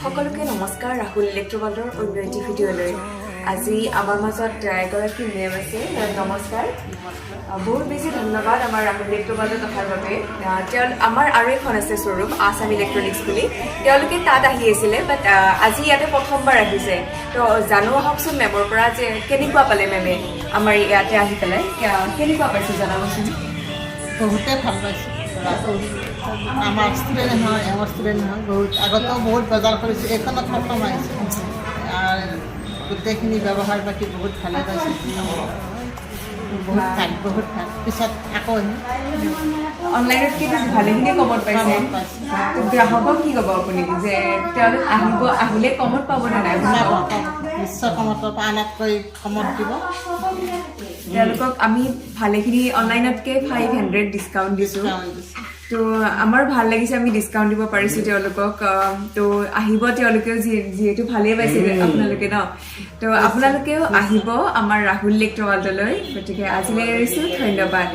সকলোকে নমস্কাৰ ৰাহুল ইলেক্ট্ৰবাল্ডৰ অন্য এটি ভিডিঅ'লৈ আজি আমাৰ মাজত এগৰাকী মেম আছে নমস্কাৰ বহুত বেছি ধন্যবাদ আমাৰ ৰাহুল ইলেক্ট্ৰবাল্ডত অহাৰ বাবে আমাৰ আৰু এখন আছে শ্ব'ৰুম আছাম ইলেক্ট্ৰনিক্স বুলি তেওঁলোকে তাত আহি আছিলে বাট আজি ইয়াতে প্ৰথমবাৰ আহিছে তো জানো আহকচোন মেমৰ পৰা যে কেনেকুৱা পালে মেমে আমাৰ ইয়াতে আহি পেলাই কেনেকুৱা পাইছে জনাবচোন বহুতে ভাল পাইছোঁ আমাৰ স্টুডেন্ট হয় আমাৰ স্টুডেন্ট হয় আগতেও বহুত বজাৰ কৰিছোঁ এইখনত প্ৰথম আহিছোঁ আৰু গোটেইখিনি ব্যৱহাৰ পাতি বহুত ভালে পাইছোঁ বহুত ভাল পিছত আকৌ অনলাইনত কিন্তু ভালেখিনি কমত পাইছে গ্ৰাহকক কি ক'ব আপুনি যে তেওঁলোক আহিলে কমত পাবনে নাই নিশ্চয় কমত পাব আনতকৈ কমত দিব তেওঁলোকক আমি ভালেখিনি অনলাইনতকৈ 500 ডিছকাউণ্ট দিছোঁ তো আমাৰ ভাল লাগিছে আমি ডিছকাউণ্ট দিব পাৰিছোঁ তেওঁলোকক তো আহিব তেওঁলোকেও যিহেতু ভালেই পাইছে আপোনালোকে ন তো আপোনালোকেও আহিব আমাৰ ৰাহুল ইলেক্ট্ৰবাল্ডলৈ গতিকে আজিলৈ এৰিছোঁ ধন্যবাদ